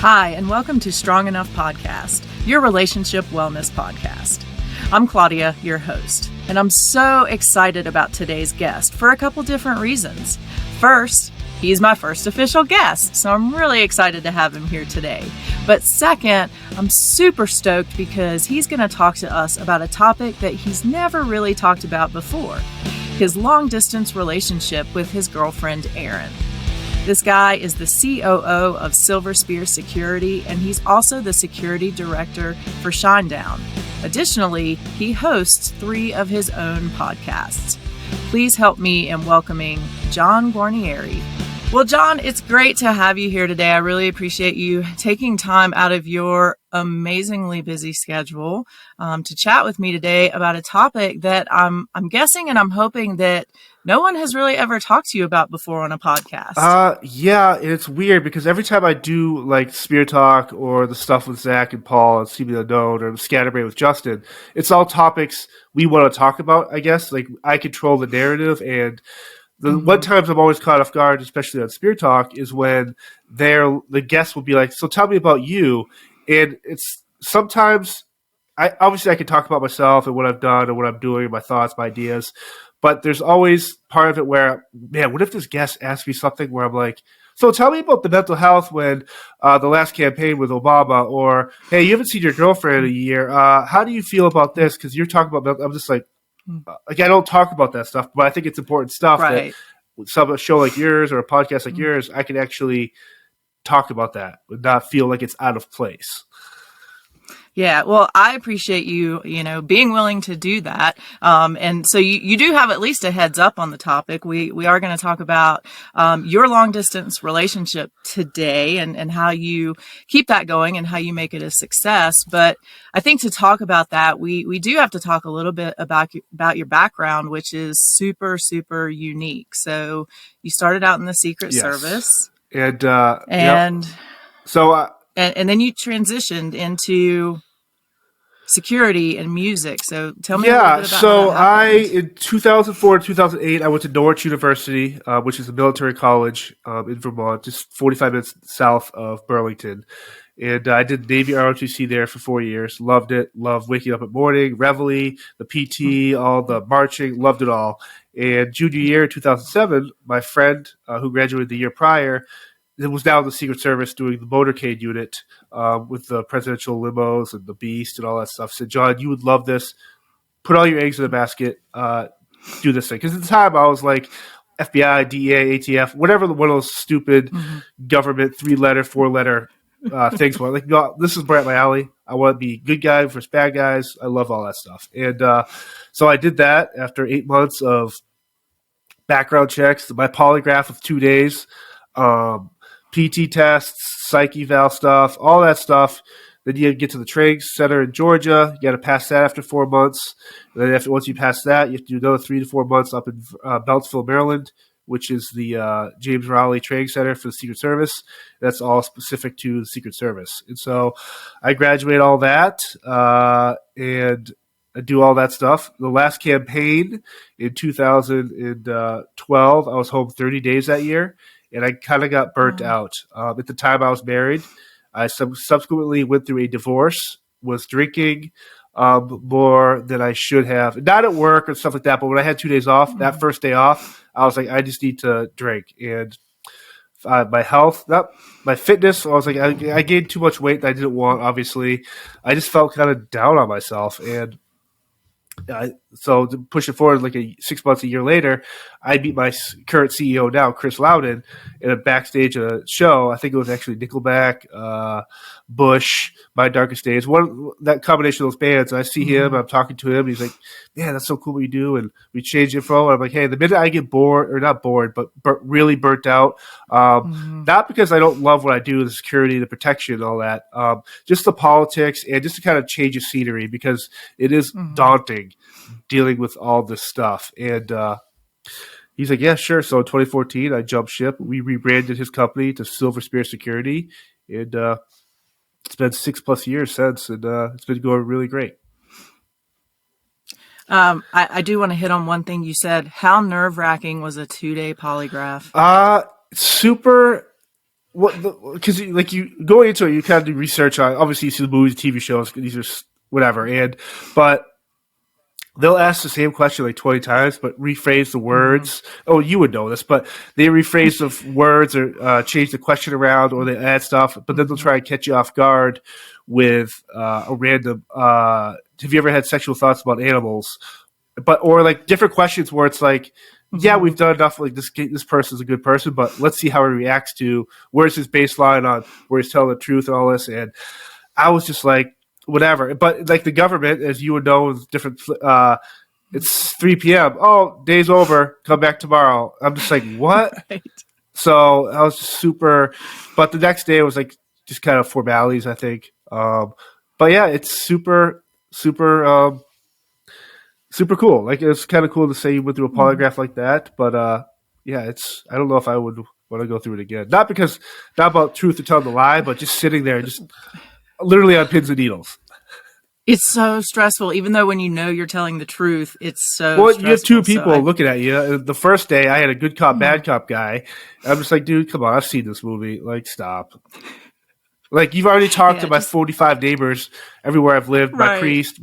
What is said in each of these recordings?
Hi, and welcome to Strong Enough Podcast, your relationship wellness podcast. I'm Claudia, your host, and I'm so excited about today's guest for a couple different reasons. First, he's my first official guest, so I'm really excited to have him here today. But second, I'm super stoked because he's going to talk to us about a topic that he's never really talked about before, his long-distance relationship with his girlfriend, Erin. This guy is the COO of Silver Spear Security, and he's also the security director for Shinedown. Additionally, he hosts 3 of his own podcasts. Please help me in welcoming John Guarnieri. Well, John, it's great to have you here today. I really appreciate you taking time out of your amazingly busy schedule to chat with me today about a topic that I'm guessing and I'm hoping that no one has really ever talked to you about before on a podcast. Yeah, and it's weird because every time I do like Spear Talk or the stuff with Zach and Paul and CB Unknown or the Scatterbrain with Justin, it's all topics we want to talk about, I guess. Like I control the narrative, and the one times I'm always caught off guard, especially on Spear Talk, is when the guest will be like, "So tell me about you," and it's sometimes I can talk about myself and what I've done and what I'm doing, my thoughts, my ideas. But there's always part of it where, man, what if this guest asks me something where I'm like, so tell me about the mental health when the last campaign with Obama, or, hey, you haven't seen your girlfriend in a year. How do you feel about this? Because you're talking about, I'm just like I don't talk about that stuff, but I think it's important stuff that with a show like yours or a podcast like yours, I can actually talk about that and not feel like it's out of place. Yeah, well, I appreciate you, being willing to do that. And so you do have at least a heads up on the topic. We are going to talk about your long distance relationship today and how you keep that going and how you make it a success. But I think to talk about that, we do have to talk a little bit about your background, which is super, super unique. So you started out in the Secret Service. And then you transitioned into security and music. So tell me a little bit about how that happened. In 2004 and 2008, I went to Norwich University, which is a military college in Vermont, just 45 minutes south of Burlington. And I did Navy ROTC there for 4 years. Loved it. Loved waking up in the morning, Reveille, the PT, all the marching. Loved it all. And junior year, 2007, my friend who graduated the year prior, it was now in the Secret Service doing the motorcade unit with the presidential limos and the Beast and all that stuff. Said, John, you would love this. Put all your eggs in the basket. Do this thing. Because at the time I was like FBI, DEA, ATF, whatever one of those stupid government 3-letter, 4-letter things were. Like, no, this is right up my alley. I want to be good guy versus bad guys. I love all that stuff. And so I did that after 8 months of background checks, my polygraph of 2 days, PT tests, psych eval stuff, all that stuff. Then you get to the training center in Georgia. You got to pass that after 4 months. And then once you pass that, you have to do another 3 to 4 months up in Beltsville, Maryland, which is the James Rowley Training Center for the Secret Service. That's all specific to the Secret Service. And so I graduate all that and I do all that stuff. The last campaign in 2012, I was home 30 days that year. And I kind of got burnt out. At the time I was married, I subsequently went through a divorce, was drinking more than I should have. Not at work or stuff like that, but when I had 2 days off, that first day off, I was like, I just need to drink. And my health, my fitness, I was like, I gained too much weight that I didn't want, obviously. I just felt kind of down on myself. And so to push it forward, like 6 months, a year later, I meet my current CEO now, Chris Loudon, in a backstage at a show. I think it was actually Nickelback, Bush, My Darkest Days, that combination of those bands. And I see him, I'm talking to him. He's like, man, that's so cool what you do. And we change info. And I'm like, hey, the minute I get bored, or not bored, but really burnt out, not because I don't love what I do, the security, the protection, all that, just the politics and just to kind of change the scenery, because it is daunting dealing with all this stuff. And he's like, yeah, sure. So in 2014, I jumped ship. We rebranded his company to Silver Spear Security. And it's been 6+ years since, and it's been going really great. I do want to hit on one thing you said. How nerve-wracking was a 2-day polygraph? Super because like you go into it, you kind of do research on. Obviously, you see the movies, TV shows. These are whatever, but they'll ask the same question like 20 times, but rephrase the words. Oh, you would know this, but they rephrase the words or change the question around, or they add stuff. But then they'll try and catch you off guard with a random. Have you ever had sexual thoughts about animals? Or like different questions where it's like, yeah, we've done enough. Like this person's a good person, but let's see how he reacts to where's his baseline on where he's telling the truth and all this. And I was just like, whatever. But like the government, as you would know, is different. It's 3 p.m. Oh, day's over. Come back tomorrow. I'm just like, what? Right. So I was just super. But the next day was like just kind of formalities, I think. But yeah, it's super cool. Like it's kind of cool to say you went through a polygraph like that. But yeah, I don't know if I would want to go through it again. Not about truth or telling the lie, but just sitting there, just literally on pins and needles. It's so stressful, even though when you know you're telling the truth, it's so well, stressful. You have two people looking at you. The first day, I had a good cop, bad cop guy. I'm just like, dude, come on, I've seen this movie. Like, stop. Like, you've already talked to my 45 neighbors everywhere I've lived, my priest,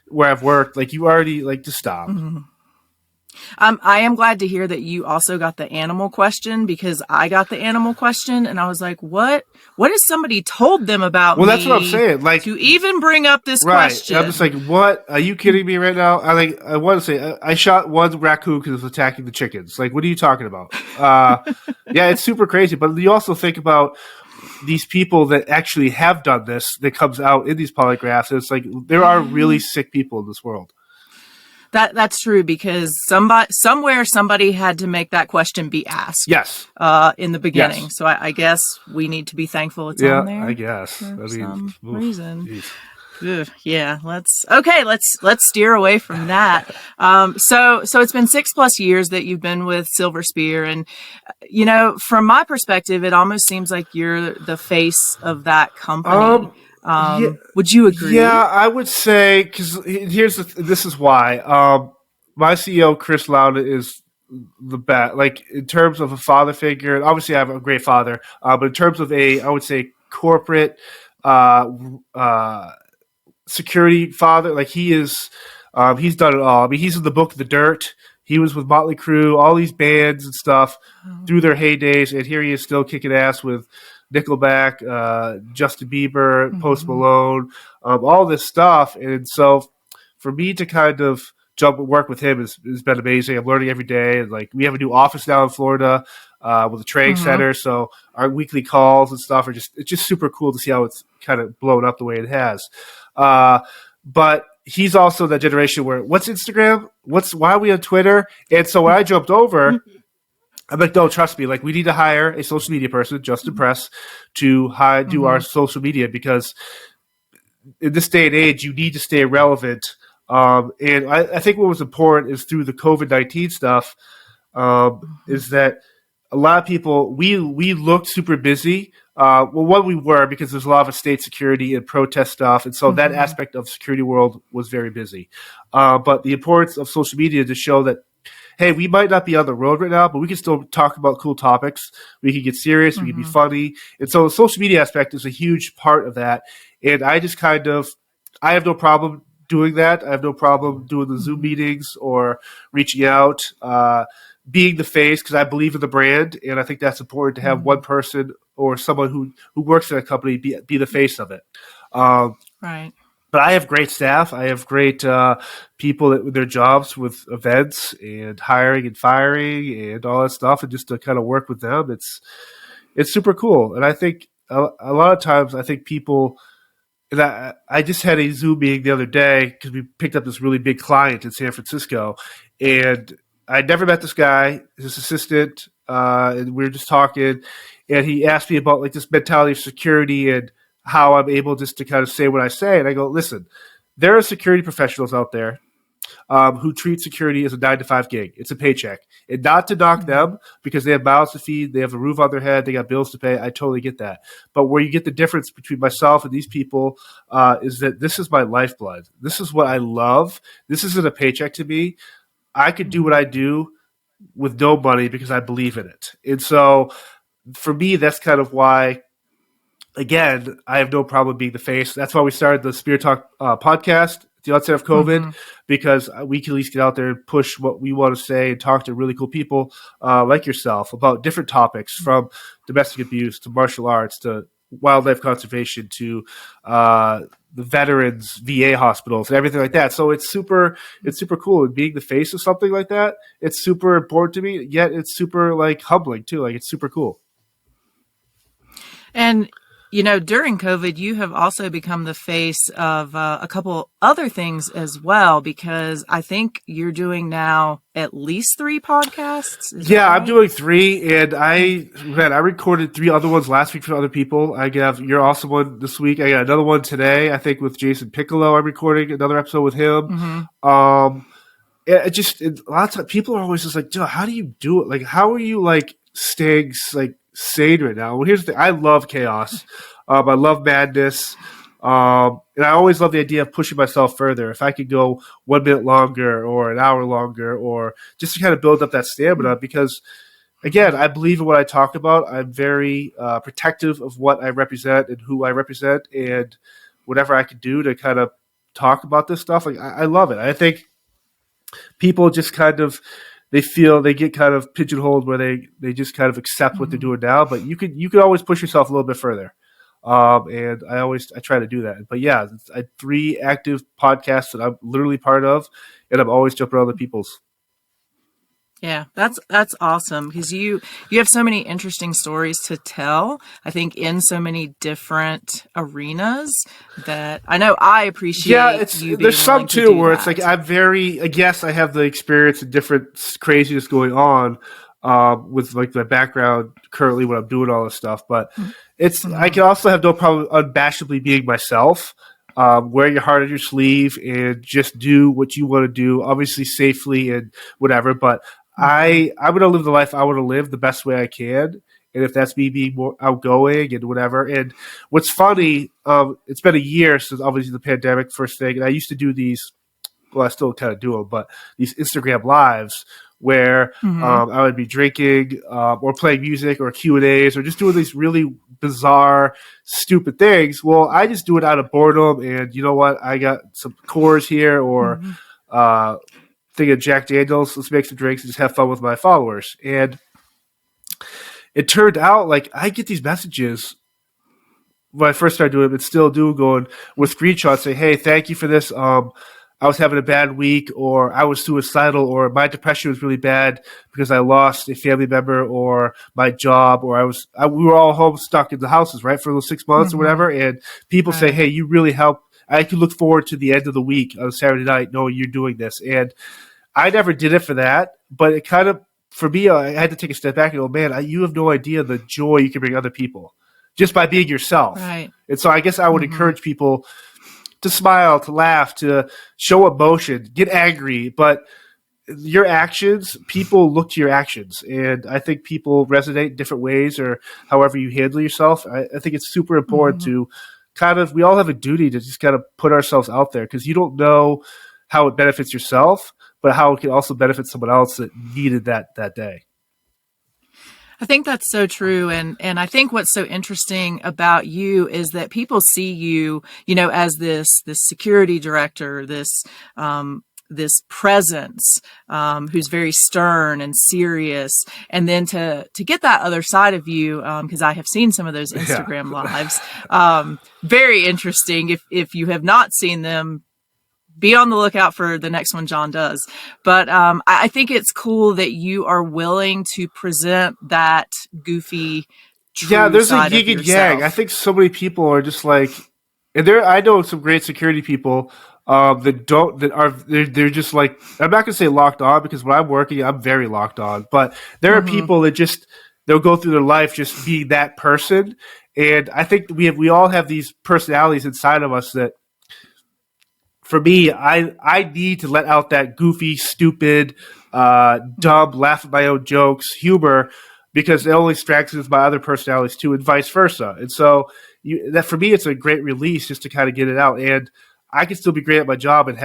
where I've worked. Like, you already, like, just stop. I am glad to hear that you also got the animal question, because I got the animal question and I was like, what has somebody told them about me? Well, that's what I'm saying. Like, to even bring up this question. I'm just like, what? Are you kidding me right now? I want to say, I shot one raccoon because it was attacking the chickens. Like, what are you talking about? Yeah, it's super crazy. But you also think about these people that actually have done this that comes out in these polygraphs. And it's like, there are really sick people in this world. That's true, because somebody had to make that question be asked. Yes. In the beginning. Yes. So I guess we need to be thankful it's on there. I guess. For some reason. Yeah. Let's steer away from that. So it's been 6+ years that you've been with Silver Spear, and from my perspective, it almost seems like you're the face of that company. Would you agree? Yeah, I would say, because this is why. My CEO, Chris Lauda, is the best. Like, in terms of a father figure, and obviously I have a great father, but in terms of I would say corporate security father, like he is, he's done it all. I mean, he's in the book The Dirt. He was with Motley Crue, all these bands and stuff through their heydays, and here he is still kicking ass with Nickelback, Justin Bieber, Post Malone, all this stuff. And so for me to kind of jump and work with him has been amazing. I'm learning every day. And like, we have a new office now in Florida with a training center. So our weekly calls and stuff it's just super cool to see how it's kind of blown up the way it has. But he's also that generation where, what's Instagram? Why are we on Twitter? And so when I jumped over, I'm like, no, trust me. Like, we need to hire a social media person, Justin Press, to do our social media, because in this day and age, you need to stay relevant. And I think what was important is through the COVID-19 stuff, is that a lot of people, we looked super busy. We were, because there's a lot of state security and protest stuff. And so that aspect of the security world was very busy. But the importance of social media to show that, hey, we might not be on the road right now, but we can still talk about cool topics. We can get serious. We can be funny. And so the social media aspect is a huge part of that. And I just I have no problem doing that. I have no problem doing the Zoom meetings or reaching out, being the face, because I believe in the brand. And I think that's important to have one person or someone who works in a company be the face of it. Right. But I have great staff. I have great people with their jobs with events and hiring and firing and all that stuff, and just to kind of work with them, it's super cool. And I think a lot of times, I think people. And I just had a Zoom meeting the other day because we picked up this really big client in San Francisco, and I'd never met this guy, his assistant, and we were just talking, and he asked me about like this mentality of security and how I'm able just to kind of say what I say. And I go, listen, there are security professionals out there who treat security as a 9-to-5 gig. It's a paycheck. And not to knock them, because they have mouths to feed, they have a roof on their head, they got bills to pay. I totally get that. But where you get the difference between myself and these people is that this is my lifeblood. This is what I love. This isn't a paycheck to me. I could do what I do with no money because I believe in it. And so for me, that's kind of why, again, I have no problem being the face. That's why we started the Spear Talk podcast at the onset of COVID, because we can at least get out there and push what we want to say and talk to really cool people like yourself about different topics, from domestic abuse to martial arts to wildlife conservation to the veterans VA hospitals and everything like that. So it's super cool. And being the face of something like that, it's super important to me, yet it's super like humbling too. Like, it's super cool. And during COVID, you have also become the face of a couple other things as well, because I think you're doing now at least 3 podcasts. Yeah, right? I'm doing 3, and I recorded 3 other ones last week for other people. I have your awesome one this week. I got another one today, I think, with Jason Piccolo. I'm recording another episode with him. A lot of times people are always just like, Joe, how do you do it? Like, how are you like staying like sane right now? Well, here's the thing. I love chaos. I love madness. And I always love the idea of pushing myself further. If I could go 1 minute longer or an hour longer, or just to kind of build up that stamina, because again, I believe in what I talk about. I'm very protective of what I represent and who I represent, and whatever I can do to kind of talk about this stuff. Like, I love it. I think people just kind of, they feel they get kind of pigeonholed where they just kind of accept what they're doing now, but you could always push yourself a little bit further. And I try to do that. But yeah, I have 3 active podcasts that I'm literally part of, and I'm always jumping on other people's. Yeah, that's awesome, because you have so many interesting stories to tell, I think, in so many different arenas that I know I appreciate. Yeah, there's some too where that. It's like I guess I have the experience and different craziness going on with like my background currently when I'm doing all this stuff, but I can also have no problem unabashedly being myself. Wear your heart on your sleeve and just do what you want to do, obviously safely and whatever, but I'm going to live the life I want to live the best way I can. And if that's me being more outgoing and whatever. And what's funny, it's been a year since obviously the pandemic first thing. And I used to do these, well, I still kind of do them, but these Instagram lives where I would be drinking or playing music or Q&As or just doing these really bizarre, stupid things. Well, I just do it out of boredom. And you know what? I got some Coors here or thing of Jack Daniels. Let's make some drinks and just have fun with my followers. And it turned out like I get these messages when I first started doing it, but still do, going with screenshots saying, hey, thank you for this. I was having a bad week, or I was suicidal, or my depression was really bad because I lost a family member or my job, or we were all home stuck in the houses, right, for those 6 months or whatever. And people say, hey, you really helped. I can look forward to the end of the week on Saturday night knowing you're doing this. And I never did it for that, but it kind of, for me, I had to take a step back and go, man, you have no idea the joy you can bring other people just by being yourself. Right. And so I guess I would encourage people to smile, to laugh, to show emotion, get angry, but your actions, people look to your actions. And I think people resonate in different ways, or however you handle yourself. I think it's super important to kind of, we all have a duty to just kind of put ourselves out there, because you don't know how it benefits yourself, but how it can also benefit someone else that needed that day. I think that's so true. And I think what's so interesting about you is that people see you, as this security director, this presence, who's very stern and serious. And then to get that other side of you, because I have seen some of those Instagram lives, very interesting. If you have not seen them, be on the lookout for the next one John does. But I think it's cool that you are willing to present that goofy, true there's side a yin of and yang. I think so many people are just like, and I know some great security people they're just like, I'm not gonna say locked on, because when I'm working, I'm very locked on. But there are people that they'll go through their life just being that person. And I think we all have these personalities inside of us that, for me, I need to let out that goofy, stupid, dumb, laugh at my own jokes, humor, because it only strengthens my other personalities too, and vice versa. And so that for me, it's a great release just to kind of get it out. And I can still be great at my job and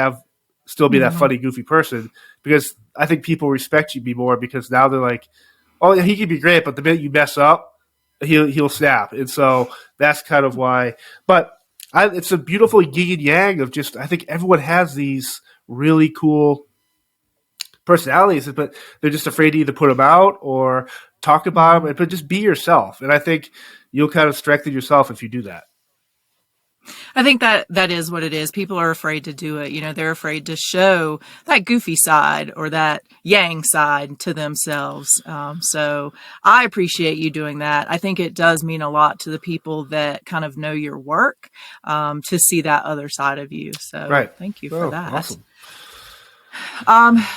still be that funny, goofy person, because I think people respect you more, because now they're like, oh, yeah, he can be great, but the minute you mess up, he'll snap. And so that's kind of why. But it's a beautiful yin and yang of just, I think everyone has these really cool personalities, but they're just afraid to either put them out or talk about them, but just be yourself. And I think you'll kind of strengthen yourself if you do that. I think that is what it is. People are afraid to do it. You know, they're afraid to show that goofy side or that yang side to themselves. So I appreciate you doing that. I think it does mean a lot to the people that kind of know your work, to see that other side of you. So Thank you for that. Awesome.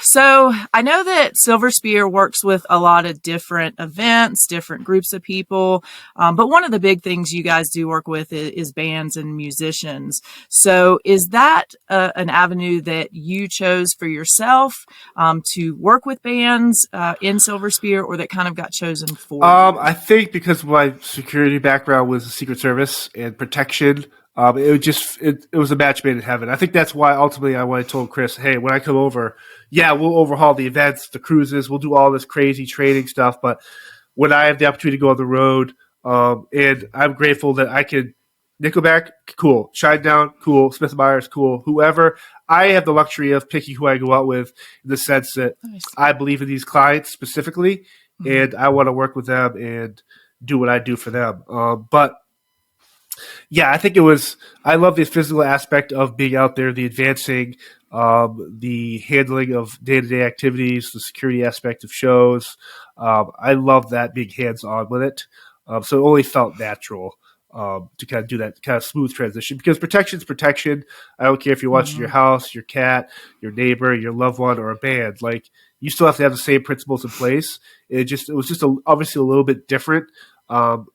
So I know that Silver Spear works with a lot of different events, different groups of people. But one of the big things you guys do work with is bands and musicians. So is that an avenue that you chose for yourself, to work with bands, in Silver Spear, or that kind of got chosen for you? I think because my security background was the Secret Service and protection, it was a match made in heaven. I think that's why ultimately I told Chris, hey, when I come over, we'll overhaul the events, the cruises, we'll do all this crazy training stuff. But when I have the opportunity to go on the road, and I'm grateful that I could Nickelback, cool. Shinedown, cool. Smith & Myers, cool. Whoever, I have the luxury of picking who I go out with in the sense that I believe in these clients specifically, and I want to work with them and do what I do for them. But I think I love the physical aspect of being out there, the advancing, the handling of day-to-day activities, the security aspect of shows. I love that, being hands-on with it. So it only felt natural to kind of do that kind of smooth transition, because protection's protection. I don't care if you're watching your house, your cat, your neighbor, your loved one, or a band. Like, you still have to have the same principles in place. It was just obviously a little bit different.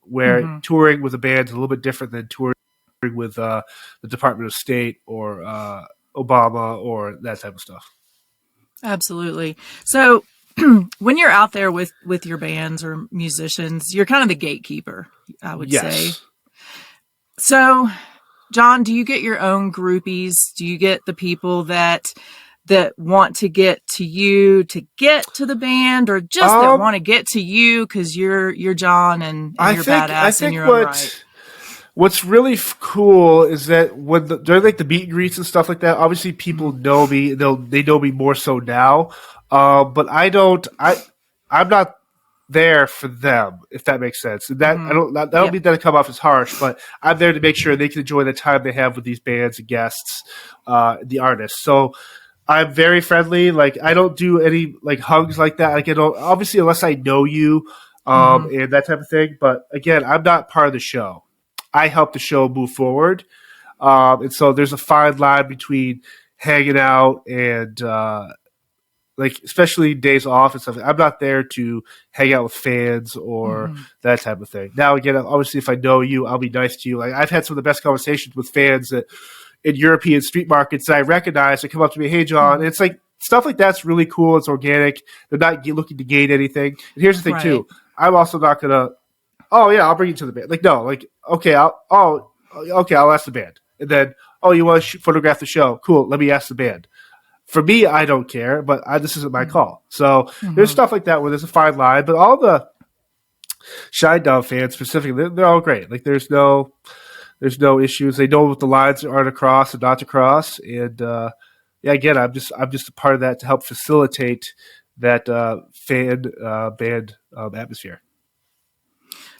Where touring with a band is a little bit different than touring with the Department of State or Obama or that type of stuff. Absolutely. So when you're out there with your bands or musicians, you're kind of the gatekeeper, I would say. So, John, do you get your own groupies? Do you get the people that want to get to you to get to the band, or just that want to get to you because you're John and you're badass in your own right? What's really cool is that when during like the meet and greets and stuff like that, obviously people know me. They know me more so now, but I'm not there for them, if that makes sense. And that I don't mean that to come off as harsh, but I'm there to make sure they can enjoy the time they have with these bands and guests, the artists. So I'm very friendly. Like, I don't do any like hugs like that. Like, I don't, obviously, unless I know you, and that type of thing. But again, I'm not part of the show. I help the show move forward. And so there's a fine line between hanging out and, like, especially days off and stuff. I'm not there to hang out with fans or that type of thing. Now, again, obviously, if I know you, I'll be nice to you. Like, I've had some of the best conversations with fans that in European street markets that I recognize. They come up to me, hey, John. And it's like, stuff like that's really cool. It's organic. They're not looking to gain anything. And here's the thing, too. I'm also not going to, I'll bring you to the band. Like, no, like, okay, I'll ask the band. And then, you want to photograph the show? Cool, let me ask the band. For me, I don't care, but this isn't my call. So there's stuff like that where there's a fine line. But all the Shinedown fans specifically, they're all great. Like, there's no issues. They know what the lines are to cross and not to cross. And again, I'm just a part of that to help facilitate that fan band atmosphere.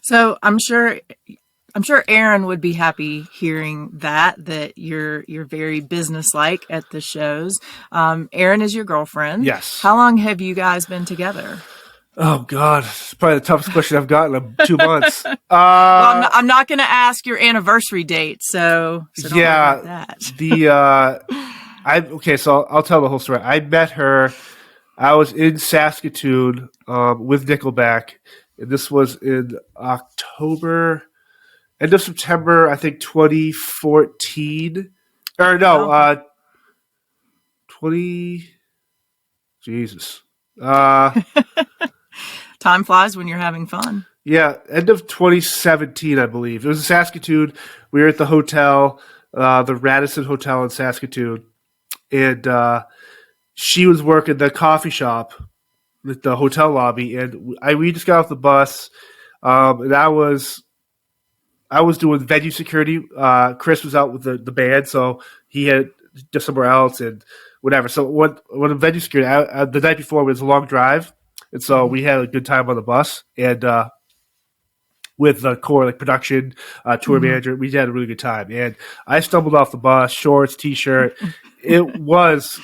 So I'm sure Aaron would be happy hearing that you're very businesslike at the shows. Aaron is your girlfriend. Yes. How long have you guys been together? Oh God, it's probably the toughest question I've gotten in 2 months. Well, I'm not going to ask your anniversary date, so don't worry about that. So I'll tell the whole story. I met her. I was in Saskatoon with Nickelback, and this was in October, end of September, I think 2014. Or no, 20. Jesus. Time flies when you're having fun. Yeah, end of 2017, I believe. It was in Saskatoon. We were at the hotel, the Radisson Hotel in Saskatoon, and she was working the coffee shop at the hotel lobby, and we just got off the bus. And I was doing venue security. Chris was out with the band, so he had just somewhere else and whatever. So when the venue security, the night before was a long drive, and so we had a good time on the bus and. With the core like production, tour manager, we had a really good time. And I stumbled off the bus, shorts, t-shirt. It was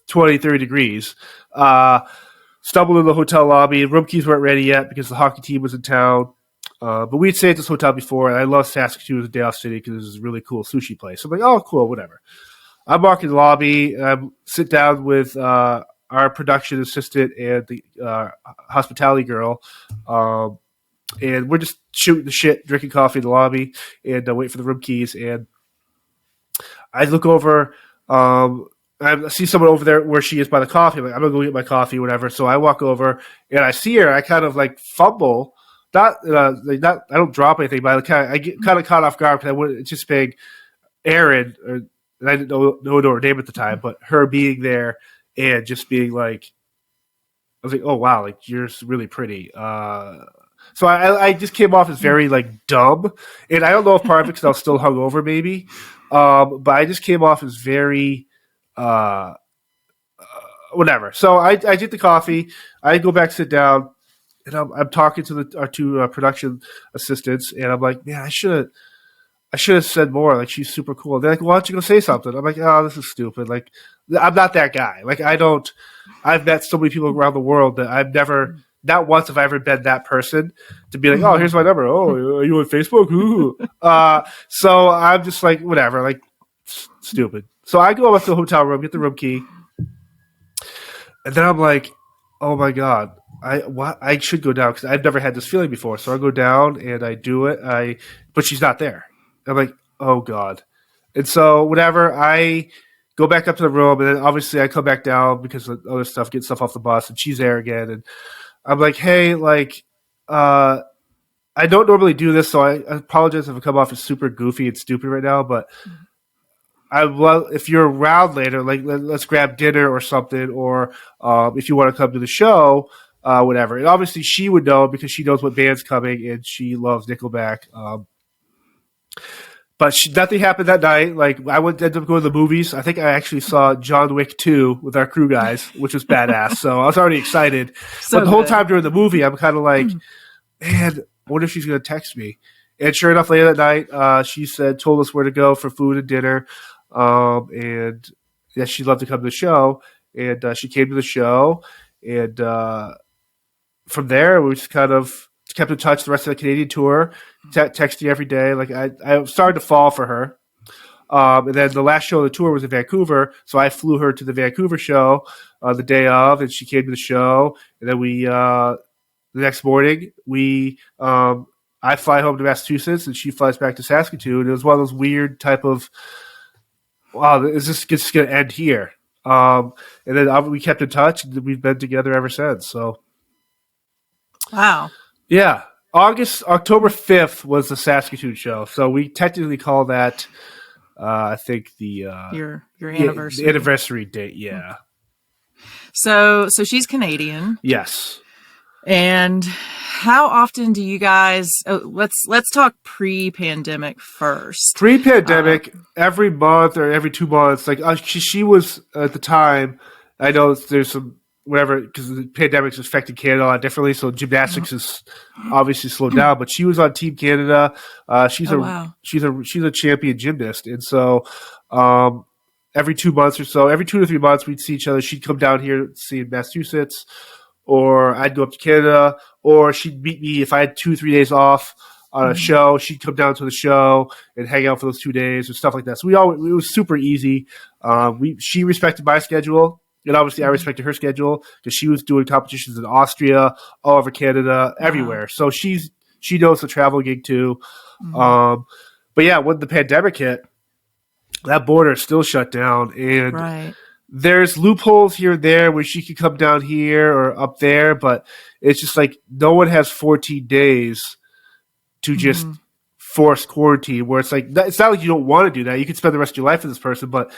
20, 30 degrees. Stumbled in the hotel lobby. Room keys weren't ready yet because the hockey team was in town. But we'd stayed at this hotel before, and I love Saskatoon as a day off city because it's a really cool sushi place. So I'm like, oh, cool, whatever. I'm walking the lobby, and I sit down with our production assistant and the hospitality girl. And we're just shooting the shit, drinking coffee in the lobby, and wait for the room keys. And I look over, I see someone over there where she is by the coffee. I'm like, I'm gonna go get my coffee, whatever. So I walk over, and I see her. I kind of like fumble, not. I don't drop anything, but I get kind of caught off guard because I wouldn't anticipate Erin, and I didn't know her name at the time, but her being there and just being like, I was like, oh wow, like you're really pretty. So I just came off as very like dumb, and I don't know if part of it because I was still hungover, maybe. But I just came off as very whatever. So I get the coffee, I go back, sit down, and I'm talking to our two production assistants, and I'm like, man, I should have said more. Like, she's super cool. They're like, why don't you go say something? I'm like, oh, this is stupid. Like, I'm not that guy. Like, I've met so many people around the world that I've never. Not once have I ever been that person to be like, oh, here's my number. Oh, are you on Facebook? Ooh. So I'm just like, whatever, like, stupid. So I go up to the hotel room, get the room key, and then I'm like, oh my God, I should go down because I've never had this feeling before. So I go down and I do it. But she's not there. I'm like, oh God. And so whatever, I go back up to the room, and then obviously I come back down because of other stuff, get stuff off the bus, and she's there again, and I'm like, hey, like, I don't normally do this, so I apologize if I come off as super goofy and stupid right now, but if you're around later, like, let's grab dinner or something, or if you want to come to the show, whatever. And obviously she would know because she knows what band's coming, and she loves Nickelback. But nothing happened that night. Like, I ended up going to the movies. I think I actually saw John Wick 2 with our crew guys, which was badass. So I was already excited. But the whole time during the movie, I'm kind of like, man, I wonder if she's going to text me. And sure enough, later that night, she told us where to go for food and dinner. And yeah, she'd love to come to the show. And she came to the show. And from there, we just kind of kept in touch the rest of the Canadian tour, texting every day. Like, I started to fall for her. And then the last show of the tour was in Vancouver, so I flew her to the Vancouver show the day of, and she came to the show. And then the next morning, I fly home to Massachusetts, and she flies back to Saskatoon. And it was one of those weird type of, wow, is this just going to end here? And then we kept in touch, and we've been together ever since. So, wow. Yeah, October 5th was the Saskatoon show, so we technically call that, I think your anniversary, the anniversary date. Yeah. So she's Canadian. Yes. And how often do you guys? Let's talk pre-pandemic first. Pre-pandemic, every month or every 2 months. Like she was at the time. I know there's some. Whatever, because the pandemic's affected Canada a lot differently, so gymnastics is obviously slowed down. But she was on Team Canada. She's a champion gymnast, and so every 2 months or so, every 2 to 3 months, we'd see each other. She'd come down here to see in Massachusetts, or I'd go up to Canada, or she'd meet me if I had 2-3 days off on a show. She'd come down to the show and hang out for those 2 days or stuff like that. So it was super easy. She respected my schedule. And obviously, I respected her schedule because she was doing competitions in Austria, all over Canada, everywhere. So she knows the travel gig too. But yeah, when the pandemic hit, that border is still shut down, and there's loopholes here and there where she could come down here or up there, but it's just like no one has 14 days to just force quarantine. Where it's like it's not like you don't want to do that. You could spend the rest of your life with this person, but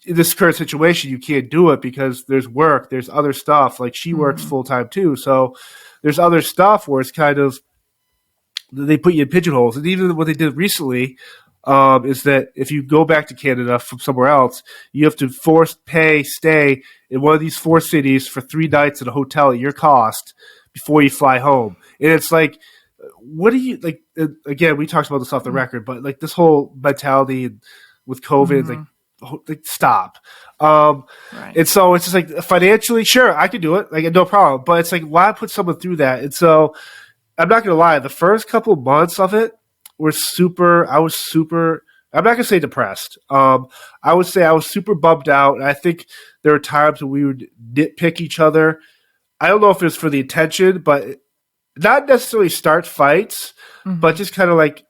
in this current situation, you can't do it because there's work, there's other stuff. Like she works full time too, so there's other stuff where it's kind of they put you in pigeonholes. And even what they did recently is that if you go back to Canada from somewhere else, you have to stay in one of these 4 cities for 3 nights in a hotel at your cost before you fly home. And it's like, what do you like? Again, we talked about this off the record, but like this whole mentality with COVID, like stop. And so it's just like financially, sure, I could do it, like no problem. But it's like, why put someone through that? And so I'm not gonna lie, the first couple months of it were I was super. I'm not gonna say depressed. I would say I was super bummed out, and I think there were times when we would nitpick each other. I don't know if it was for the attention, but not necessarily start fights, but just kind of like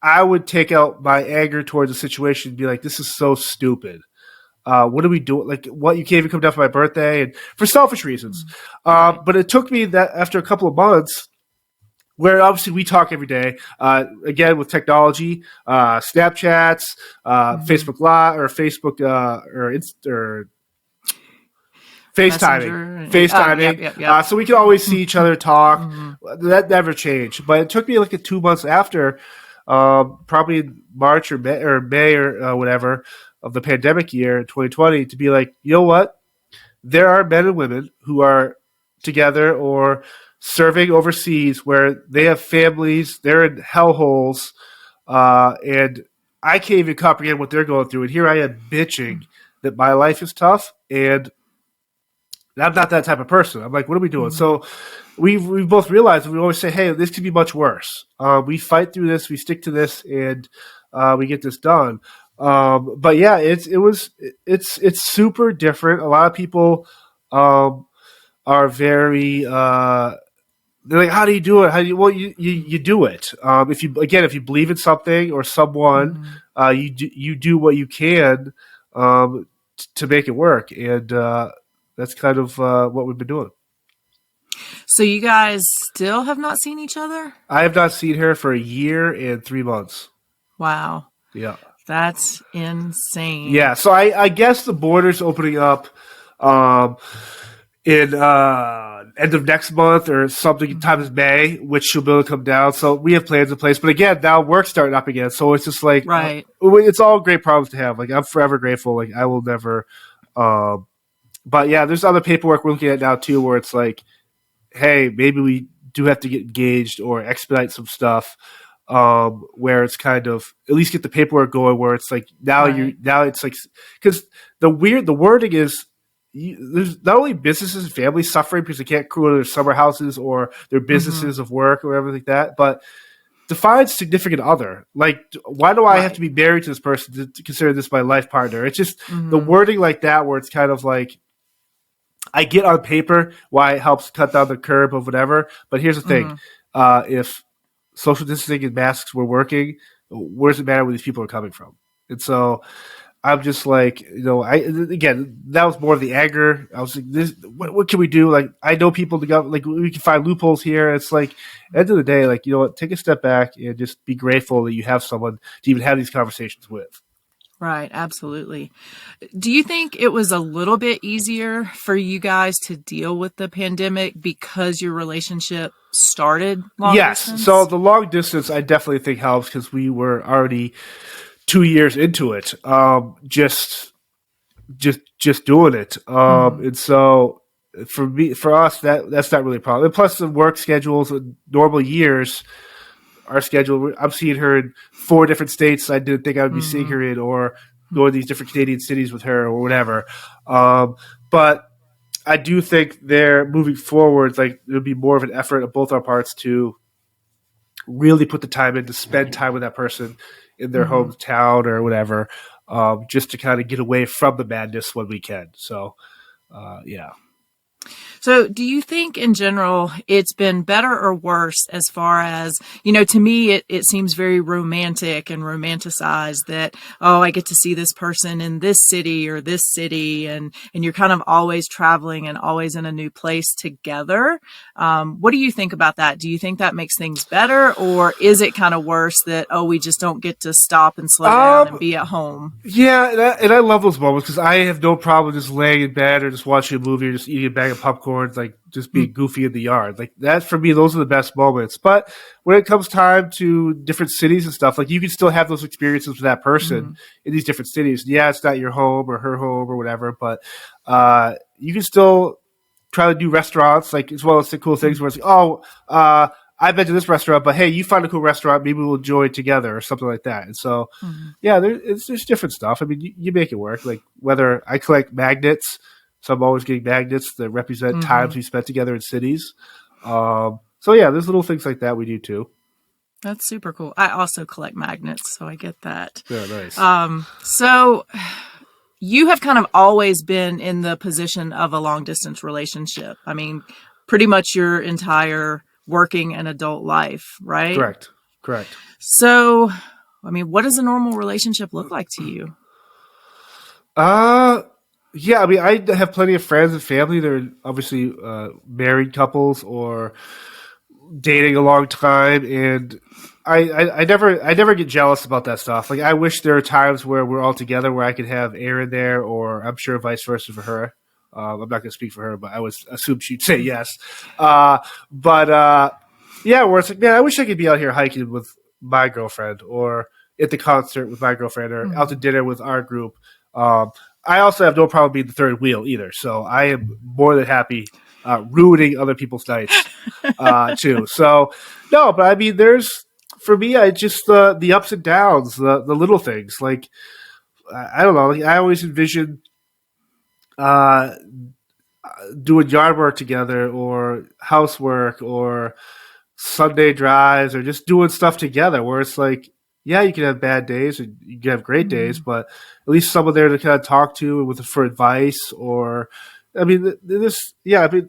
I would take out my anger towards the situation and be like, "This is so stupid. What are we doing? Like, what, you can't even come down for my birthday," and for selfish reasons. But it took me that after a couple of months, where obviously we talk every day, again with technology, Snapchats, Facebook Live, or Facebook, or FaceTiming. So we can always see each other talk. That never changed. But it took me like 2 months after, probably in March or May or whatever of the pandemic year, 2020, to be like, you know what? There are men and women who are together or serving overseas where they have families, they're in hellholes, and I can't even comprehend what they're going through. And here I am bitching that my life is tough, and I'm not that type of person. I'm like, what are we doing? So we both realized, we always say, hey, this could be much worse. We fight through this, we stick to this, and we get this done. But yeah, it's super different. A lot of people are very they're like, how do you do it? Well, you do it. If you believe in something or someone, you do what you can to make it work, and that's kind of what we've been doing. So you guys still have not seen each other? I have not seen her for 1 year and 3 months. Wow. Yeah. That's insane. Yeah. So I guess the border's opening up in end of next month or something, times May, which she'll be able to come down. So we have plans in place. But again, now work's starting up again. So it's just like, it's all great problems to have. Like, I'm forever grateful. Like, I will never but yeah, there's other paperwork we're looking at now too, where it's like, hey, maybe we do have to get engaged or expedite some stuff, where it's kind of at least get the paperwork going. Where it's like now it's like, because the wording is, there's not only businesses and families suffering because they can't go to their summer houses or their businesses of work or everything like that, but define significant other. Like, why do I have to be married to this person to consider this my life partner? It's just the wording like that, where it's kind of like, I get on paper why it helps cut down the curb of whatever, but here's the thing. If social distancing and masks were working, where does it matter where these people are coming from? And so I'm just like, again, that was more of the anger. I was like, what can we do? Like, I know people to go, like, we can find loopholes here. It's like, at the end of the day, like, you know what, take a step back and just be grateful that you have someone to even have these conversations with. Right, absolutely. Do you think it was a little bit easier for you guys to deal with the pandemic because your relationship started long distance? So the long distance, I definitely think helps because we were already 2 years into it, just doing it, and so for us, that's not really a problem. And plus, the work schedules, normal years, our schedule. I'm seeing her in 4 different states I didn't think I would be seeing her in, or going to these different Canadian cities with her, or whatever. But I do think they're moving forward. Like, there'll be more of an effort on both our parts to really put the time in to spend time with that person in their hometown or whatever, just to kind of get away from the madness when we can. So, yeah. So do you think in general it's been better or worse as far as, to me, it seems very romantic and romanticized that, oh, I get to see this person in this city or this city, and you're kind of always traveling and always in a new place together. What do you think about that? Do you think that makes things better, or is it kind of worse that, oh, we just don't get to stop and slow down and be at home? Yeah, and I love those moments because I have no problem just laying in bed or just watching a movie or just eating a bag of popcorn skateboard, like just being goofy in the yard. Like that for me, those are the best moments. But when it comes time to different cities and stuff, like you can still have those experiences with that person in these different cities. Yeah, it's not your home or her home or whatever, but you can still try to do restaurants, like as well as the cool things where it's like, I've been to this restaurant, but hey, you find a cool restaurant, maybe we'll enjoy it together or something like that. And so, yeah, there's different stuff. I mean, you make it work. Like whether I collect magnets, so I'm always getting magnets that represent times we spent together in cities. So yeah, there's little things like that we do too. That's super cool. I also collect magnets, so I get that. Yeah, nice. So you have kind of always been in the position of a long distance relationship. I mean, pretty much your entire working and adult life, right? Correct. So, I mean, what does a normal relationship look like to you? Yeah, I mean, I have plenty of friends and family that are obviously married couples or dating a long time, and I never get jealous about that stuff. Like, I wish there are times where we're all together where I could have Erin there, or I'm sure vice versa for her. I'm not going to speak for her, but I would assume she'd say yes. Yeah, where it's like, man, I wish I could be out here hiking with my girlfriend, or at the concert with my girlfriend, or out to dinner with our group. I also have no problem being the third wheel either. So I am more than happy ruining other people's nights too. So no, but I mean, for me, I just the ups and downs, the little things. Like I don't know. Like, I always envision doing yard work together, or housework, or Sunday drives, or just doing stuff together. Where it's like, yeah, you can have bad days and you can have great days, but at least someone there to kind of talk to for advice, or, I mean,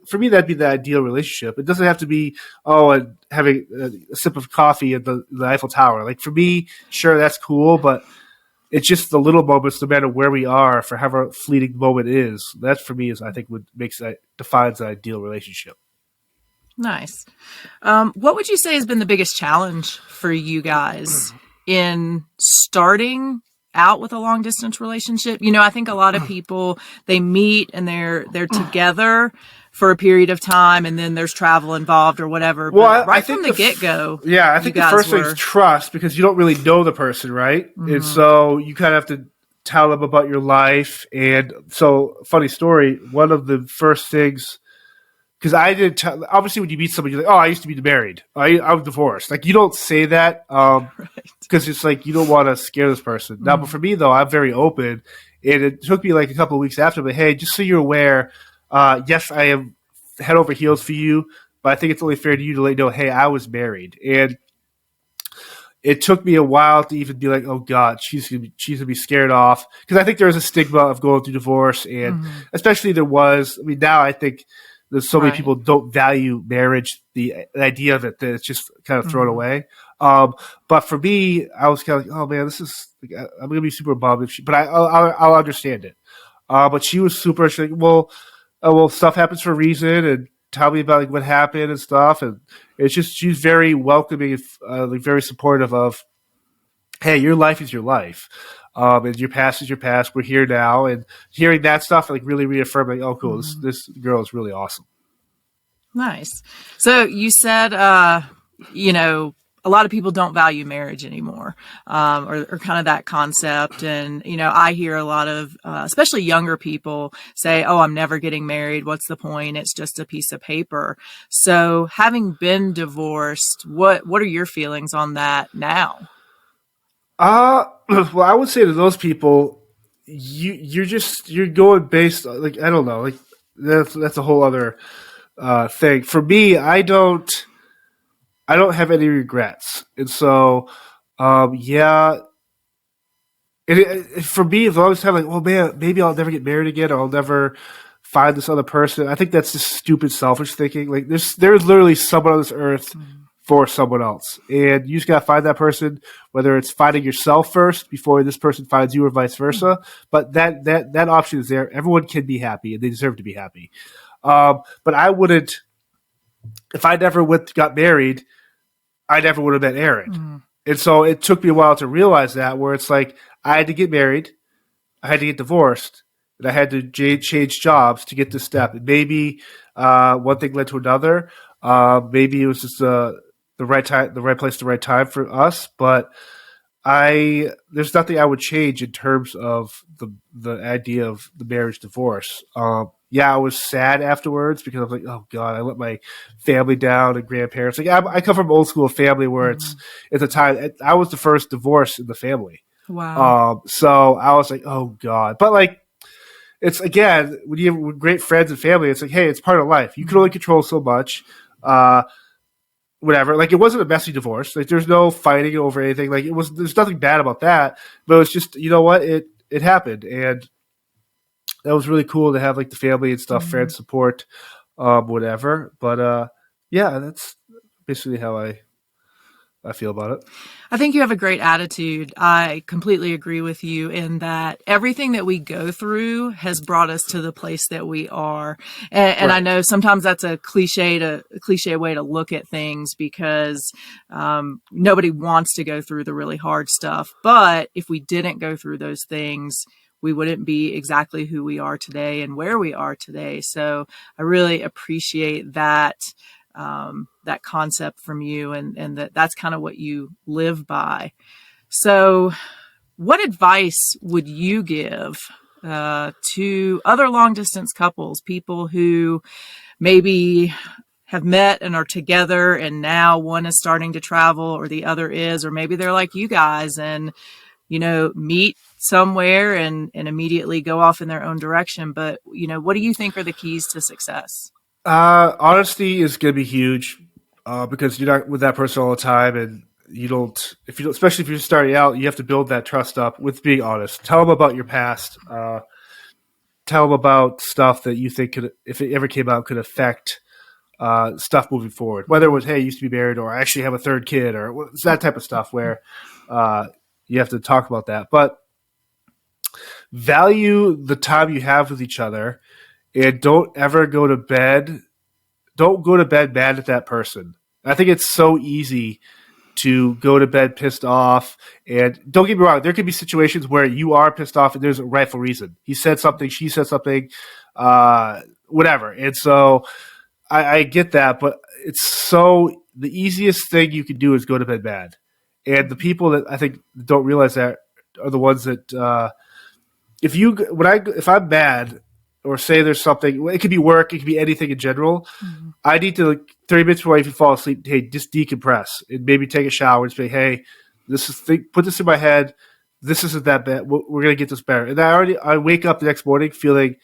for me, that'd be the ideal relationship. It doesn't have to be, and having a sip of coffee at the Eiffel Tower. Like, for me, sure, that's cool, but it's just the little moments, no matter where we are, for however fleeting the moment is. That, for me, is, I think, defines the ideal relationship. Nice. What would you say has been the biggest challenge for you guys in starting out with a long distance relationship? You know, I think a lot of people, they meet and they're together for a period of time, and then there's travel involved or whatever. Well, but from the get-go. Yeah, I think the first thing is trust, because you don't really know the person, right? And so you kind of have to tell them about your life. And so, funny story, one of the first things, because I didn't tell, obviously when you meet somebody, you're like, I used to be married. I'm divorced. Like, you don't say that because it's like, you don't want to scare this person. Now, but for me, though, I'm very open. And it took me like a couple of weeks after, but hey, just so you're aware, yes, I am head over heels for you, but I think it's only fair to you to let you know, hey, I was married. And it took me a while to even be like, oh God, she's gonna be scared off, because I think there's a stigma of going through divorce, and especially there was. I mean, now I think there's so many people don't value marriage, the idea of it, that it's just kind of thrown away. But for me, I was kind of like, oh man, this is, I'm gonna be super bummed but I'll understand it. But she was super. She's like, well, stuff happens for a reason, and tell me about like what happened and stuff. And it's just, she's very welcoming, like very supportive of, hey, your life is your life. And your past is your past. We're here now, and hearing that stuff like really reaffirming, oh, cool, this girl is really awesome. Nice. So you said, you know, a lot of people don't value marriage anymore, or kind of that concept. And, you know, I hear a lot of, especially younger people say, oh, I'm never getting married. What's the point? It's just a piece of paper. So having been divorced, what are your feelings on that now? Well, I would say to those people, you're going based, like, I don't know, like that's a whole other thing. For me, I don't have any regrets, and so yeah. For me, if I was kind of like, well, man, maybe I'll never get married again, or I'll never find this other person. I think that's just stupid, selfish thinking. Like, there's literally someone on this earth for someone else, and you just gotta find that person. Whether it's finding yourself first before this person finds you, or vice versa. But that option is there. Everyone can be happy, and they deserve to be happy. But I wouldn't. If I never got married, I never would have met Erin. And so it took me a while to realize that, where it's like, I had to get married, I had to get divorced, and I had to change jobs to get this step. And maybe one thing led to another. Maybe it was just the right time, the right place, the right time for us. But there's nothing I would change in terms of the idea of the marriage divorce. Yeah, I was sad afterwards because I was like, oh God, I let my family down and grandparents. Like I come from an old school family where it's a time I was the first divorce in the family. Wow. So I was like, oh God, but like it's again when you have great friends and family, it's like, hey, it's part of life. You can only control so much. Whatever. Like it wasn't a messy divorce. Like there's no fighting over anything. Like there's nothing bad about that. But it's just, you know what, it happened, and that was really cool to have like the family and stuff, friends support, whatever. But yeah, that's basically how I feel about it. I think you have a great attitude. I completely agree with you in that everything that we go through has brought us to the place that we are. And Right. I know sometimes that's a cliche way to look at things because nobody wants to go through the really hard stuff. But if we didn't go through those things, we wouldn't be exactly who we are today and where we are today. So I really appreciate that. That concept from you and that's kind of what you live by. So what advice would you give to other long distance couples, people who maybe have met and are together and now one is starting to travel or the other is, or maybe they're like you guys and, meet somewhere and immediately go off in their own direction. But, what do you think are the keys to success? Honesty is going to be huge because you're not with that person all the time, and especially if you're starting out, you have to build that trust up with being honest. Tell them about your past. Tell them about stuff that you think could, if it ever came out, could affect stuff moving forward. Whether it was, hey, I used to be married, or I actually have a third kid, or it's that type of stuff where you have to talk about that. But value the time you have with each other. And don't ever go to bed. Don't go to bed mad at that person. I think it's so easy to go to bed pissed off. And don't get me wrong, there could be situations where you are pissed off and there's a rightful reason. He said something, she said something, whatever. And so I get that, but the easiest thing you can do is go to bed mad. And the people that I think don't realize that are the ones that if I'm mad, or say there's something, it could be work, it could be anything in general. Mm-hmm. I need to, 30 minutes before you fall asleep, hey, just decompress and maybe take a shower and say, hey, put this in my head. This isn't that bad. We're going to get this better. And I wake up the next morning feeling,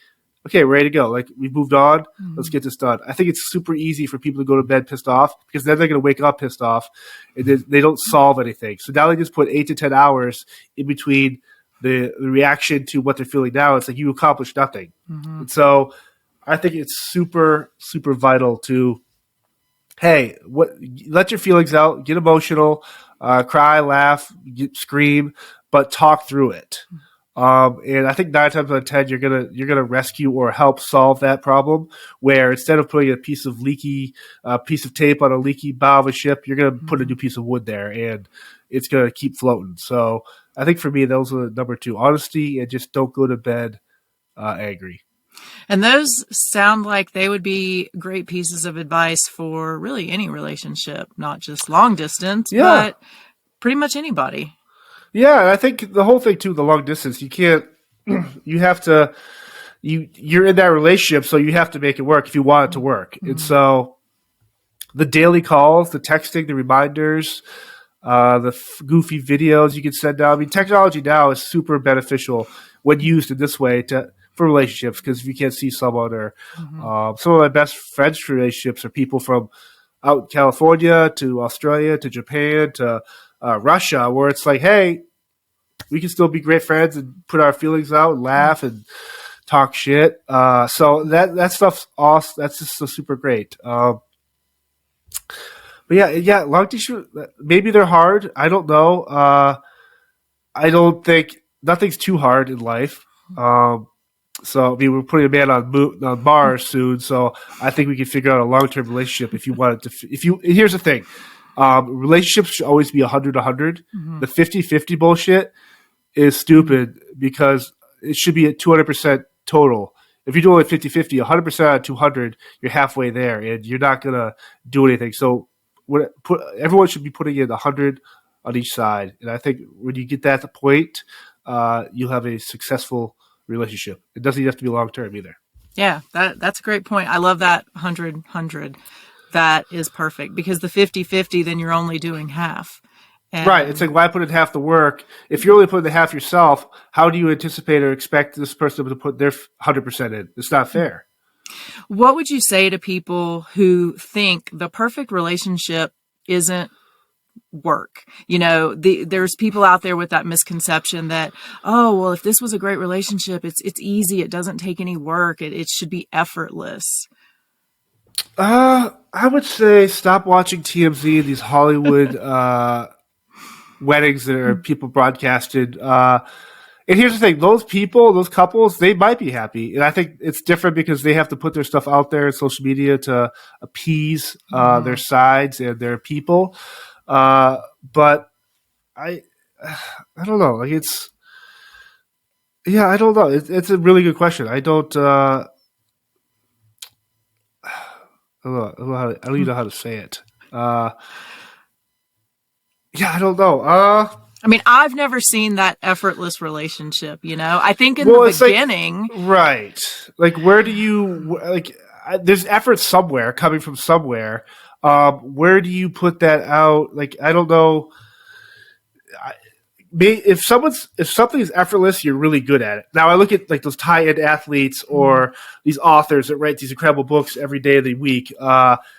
okay, ready to go. Like we've moved on. Mm-hmm. Let's get this done. I think it's super easy for people to go to bed pissed off because then they're going to wake up pissed off and they don't solve anything. So now they just put 8 to 10 hours in between the reaction to what they're feeling now. It's like you accomplished nothing. Mm-hmm. And so I think it's super, super vital to, hey, let your feelings out, get emotional, cry, laugh, scream, but talk through it. And I think 9 times out of 10, you're gonna rescue or help solve that problem. Where instead of putting a piece of tape on a leaky bow of a ship, you're gonna put a new piece of wood there, and it's gonna keep floating. So I think for me, those are number 2: honesty, and just don't go to bed angry. And those sound like they would be great pieces of advice for really any relationship, not just long distance, but pretty much anybody. Yeah, and I think the whole thing too, the long distance, you can't, you have to, you're in that relationship, so you have to make it work if you want it to work. Mm-hmm. And so the daily calls, the texting, the reminders, the goofy videos you can send out. I mean, technology now is super beneficial when used in this way for relationships, because if you can't see someone, or some of my best friends' relationships are people from out in California to Australia to Japan to Russia, where it's like, hey, we can still be great friends and put our feelings out and laugh and talk shit. So that stuff's awesome. That's just so super great. But yeah, long distance, maybe they're hard. I don't know. I don't think nothing's too hard in life. So I mean, we're putting a man on Mars soon. So I think we can figure out a long-term relationship if you wanted to. Here's the thing. Relationships should always be 100-100. Mm-hmm. The 50-50 bullshit is stupid because it should be at 200% total. If you're doing 50-50, 100% out of 200, you're halfway there, and you're not going to do anything. So everyone should be putting in 100 on each side. And I think when you get that point, you'll have a successful relationship. It doesn't even have to be long-term either. Yeah, that's a great point. I love that 100-100. That is perfect, because the 50-50, then you're only doing half. And right. It's like, why put in half the work? If you're only putting the half yourself, how do you anticipate or expect this person to put their 100% in? It's not fair. What would you say to people who think the perfect relationship isn't work? There's people out there with that misconception that, oh, well, if this was a great relationship, it's easy. It doesn't take any work. It should be effortless. I would say stop watching TMZ and these Hollywood weddings that are people broadcasted. And here's the thing: those couples, they might be happy, and I think it's different because they have to put their stuff out there in social media to appease their sides and their people. But I don't know. Like I don't know. It's a really good question. I don't. I don't even know how to say it. I don't know. I mean, I've never seen that effortless relationship, I think in the beginning. Right. Like, where do you, there's effort somewhere coming from somewhere. Where do you put that out? Like, I don't know. If something is effortless, you're really good at it. Now, I look at like those high-end athletes or these authors that write these incredible books every day of the week.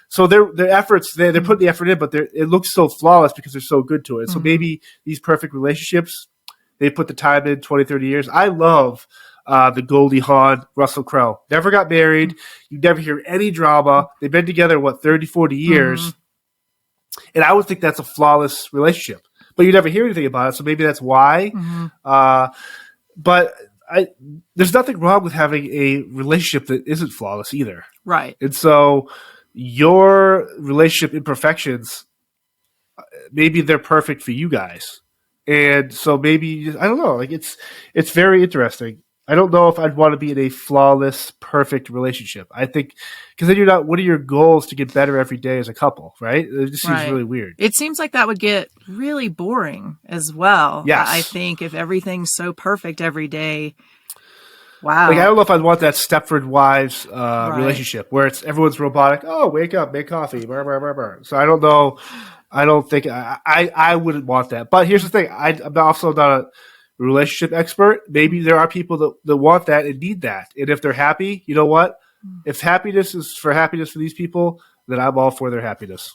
So their efforts, they're putting the effort in, but it looks so flawless because they're so good to it. So maybe these perfect relationships, they put the time in 20, 30 years. I love the Goldie Hawn, Russell Crowe. Never got married. You never hear any drama. They've been together, 30, 40 years. And I would think that's a flawless relationship. But you never hear anything about it, so maybe that's why. But there's nothing wrong with having a relationship that isn't flawless either. Right. And so your relationship imperfections, maybe they're perfect for you guys. And so maybe, I don't know, like it's very interesting. I don't know if I'd want to be in a flawless, perfect relationship. I think because then you're not. What are your goals to get better every day as a couple? Right? It just seems really weird. It seems like that would get really boring as well. Yes. I think if everything's so perfect every day. Wow. Like, I don't know if I'd want that Stepford Wives relationship where everyone's robotic. Oh, wake up, make coffee. Blah, blah, blah, blah. So I don't know. I don't think I wouldn't want that. But here's the thing: I'm also not a relationship expert. Maybe there are people that want that and need that. And if they're happy, you know what? If happiness is for these people, then I'm all for their happiness.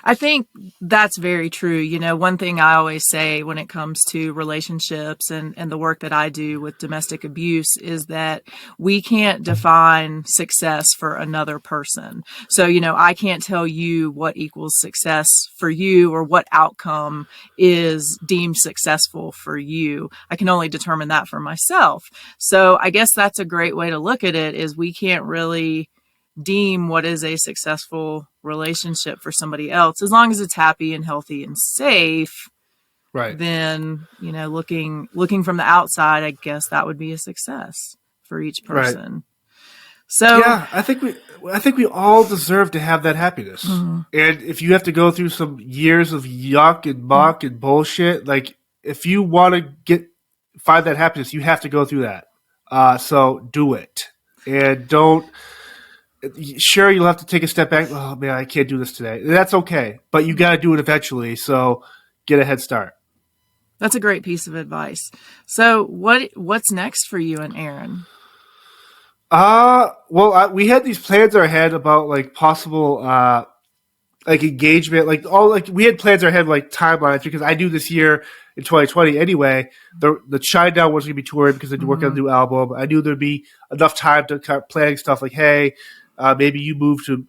I think that's very true. One thing I always say when it comes to relationships and the work that I do with domestic abuse is that we can't define success for another person. So, I can't tell you what equals success for you or what outcome is deemed successful for you. I can only determine that for myself. So I guess that's a great way to look at it, is we can't really deem what is a successful relationship for somebody else. As long as it's happy and healthy and safe, right? Then, looking from the outside, I guess that would be a success for each person. Right. So yeah, I think we all deserve to have that happiness. And if you have to go through some years of yuck and muck and bullshit, like if you want to find that happiness, you have to go through that. So do it, and don't. Sure, you'll have to take a step back. Oh man, I can't do this today. That's okay, but you got to do it eventually. So get a head start. That's a great piece of advice. So what's next for you and Aaron? We had these plans in our head about like possible like engagement, we had plans in our head like timelines, because I do this year in 2020 anyway. The Shinedown was going to be touring because I'd work on a new album. I knew there'd be enough time to kind of planning stuff like, hey, maybe you move to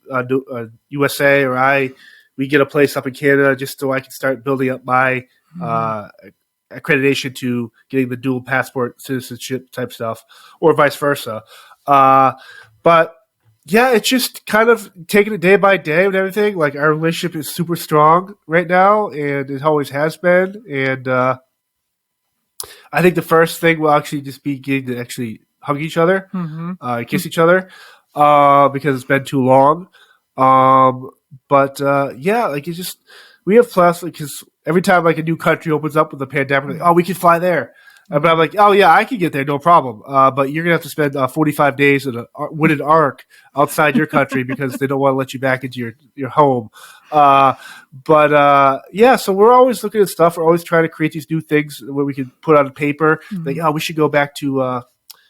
USA, or we get a place up in Canada just so I can start building up my accreditation to getting the dual passport citizenship type stuff, or vice versa. But yeah, it's just kind of taking it day by day with everything. Like, our relationship is super strong right now, and it always has been. And I think the first thing will actually just be getting to actually hug each other, kiss each other, because it's been too long. Yeah, like it's just we have plans because every time like a new country opens up with a pandemic, like, oh, we can fly there. But I'm like, oh yeah, I can get there, no problem. But you're gonna have to spend 45 days in a wooded ark outside your country because they don't want to let you back into your home. Yeah, so we're always looking at stuff. We're always trying to create these new things where we can put on paper. Like, oh, we should go back to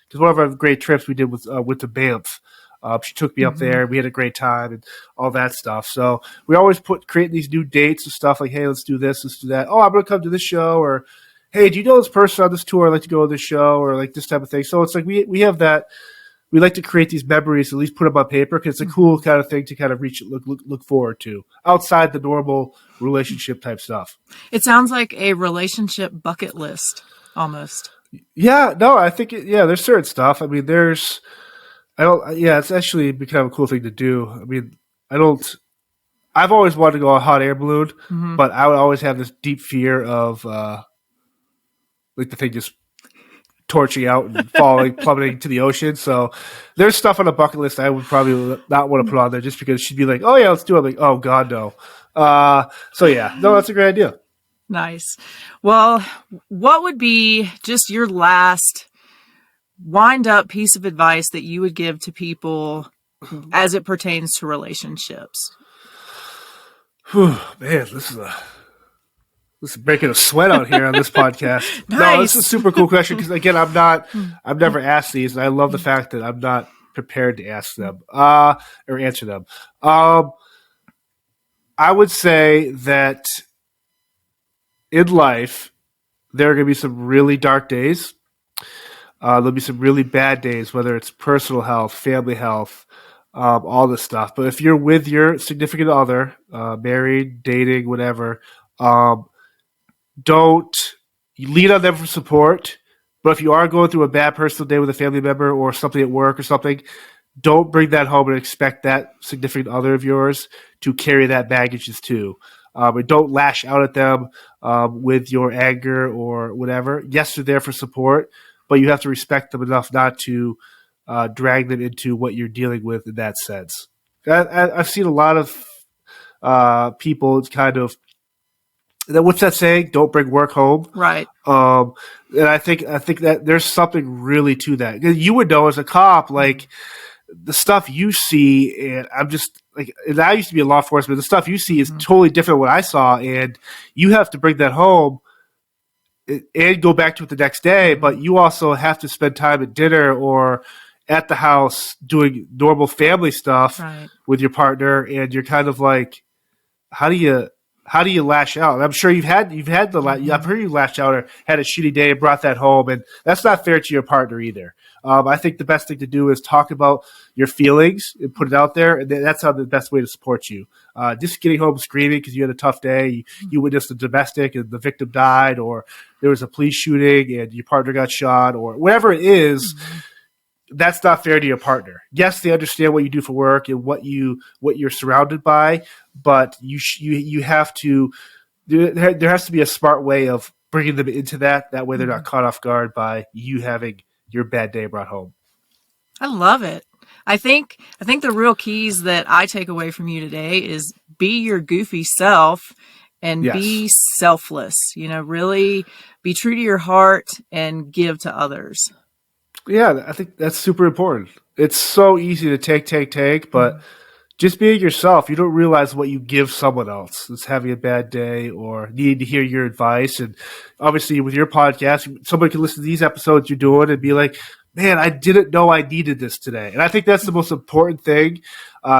because one of our great trips we did was went to Banff. She took me up there. We had a great time and all that stuff. So we always creating these new dates and stuff like, hey, let's do this, let's do that. Oh, I'm going to come to this show, or hey, do you know this person on this tour? I'd like to go to this show, or like this type of thing. So it's like we have that. We like to create these memories, at least put them on paper, because it's a cool kind of thing to kind of look forward to outside the normal relationship type stuff. It sounds like a relationship bucket list almost. Yeah, no, I think there's certain stuff. I mean, it's actually become a cool thing to do. I mean, I've always wanted to go on a hot air balloon, but I would always have this deep fear of like the thing just torching out and falling, plummeting to the ocean. So there's stuff on the bucket list I would probably not want to put on there just because she'd be like, oh yeah, let's do it. I'm like, oh God, no. So yeah, no, that's a great idea. Nice. Well, what would be just your last wind up piece of advice that you would give to people as it pertains to relationships? Whew, man, this is breaking a sweat out here on this podcast. Nice. No, this is a super cool question because again, I've never asked these, and I love the fact that I'm not prepared to ask them or answer them. I would say that in life, there are going to be some really dark days. There'll be some really bad days, whether it's personal health, family health, all this stuff. But if you're with your significant other, married, dating, whatever, don't lean on them for support. But if you are going through a bad personal day with a family member or something at work or something, don't bring that home and expect that significant other of yours to carry that baggage too. And don't lash out at them with your anger or whatever. Yes, they're there for support, but you have to respect them enough not to drag them into what you're dealing with in that sense. I've seen a lot of people kind of, what's that saying? Don't bring work home. Right. And I think that there's something really to that. You would know as a cop, like the stuff you see, and I'm just like, and I used to be in law enforcement. The stuff you see is totally different than what I saw, and you have to bring that home and go back to it the next day. But you also have to spend time at dinner or at the house doing normal family stuff with your partner, and you're kind of like, how do you lash out? And I'm sure you've had I've heard you lash out or had a shitty day and brought that home, and that's not fair to your partner either. I think the best thing to do is talk about your feelings and put it out there, and that's how the best way to support you. Just getting home screaming because you had a tough day, you witnessed a domestic and the victim died, or there was a police shooting and your partner got shot, or whatever it is. That's not fair to your partner. Yes, they understand what you do for work and what you're surrounded by, but you have to. There has to be a smart way of bringing them into that. That way, they're not caught off guard by you having your bad day brought home. I love it. I think the real keys that I take away from you today is be your goofy self and be selfless. Really be true to your heart and give to others. Yeah, I think that's super important. It's so easy to take, but just being yourself, you don't realize what you give someone else that's having a bad day or needing to hear your advice. And obviously with your podcast, somebody can listen to these episodes you're doing and be like, man, I didn't know I needed this today. And I think that's the most important thing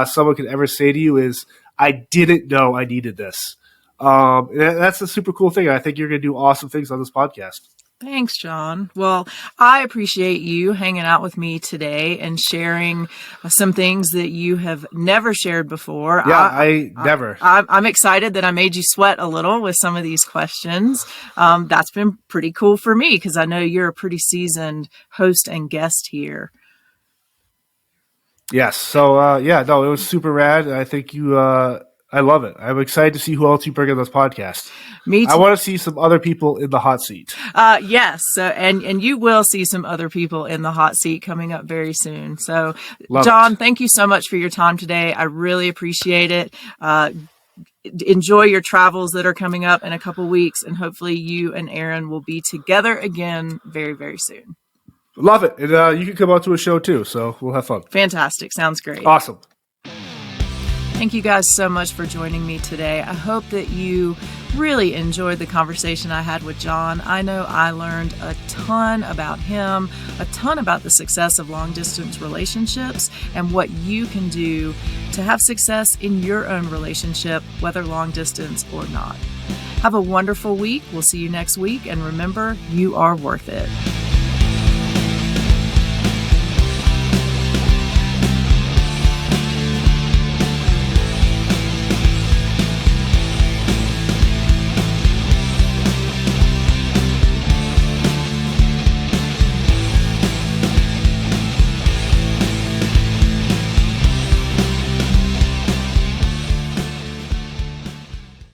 someone can ever say to you is, I didn't know I needed this. And that's a super cool thing. I think you're going to do awesome things on this podcast. Thanks, John. Well, I appreciate you hanging out with me today and sharing some things that you have never shared before. Yeah, never. I'm excited that I made you sweat a little with some of these questions. That's been pretty cool for me because I know you're a pretty seasoned host and guest here. Yes. So, it was super rad. I think you I love it. I'm excited to see who else you bring on this podcast. Me too. I want to see some other people in the hot seat. Yes. So, and you will see some other people in the hot seat coming up very soon. So, John, thank you so much for your time today. I really appreciate it. Enjoy your travels that are coming up in a couple weeks, and hopefully you and Aaron will be together again very, very soon. Love it. And you can come out to a show too, so we'll have fun. Fantastic. Sounds great. Awesome. Thank you guys so much for joining me today. I hope that you really enjoyed the conversation I had with John. I know I learned a ton about him, a ton about the success of long-distance relationships and what you can do to have success in your own relationship, whether long-distance or not. Have a wonderful week. We'll see you next week. And remember, you are worth it.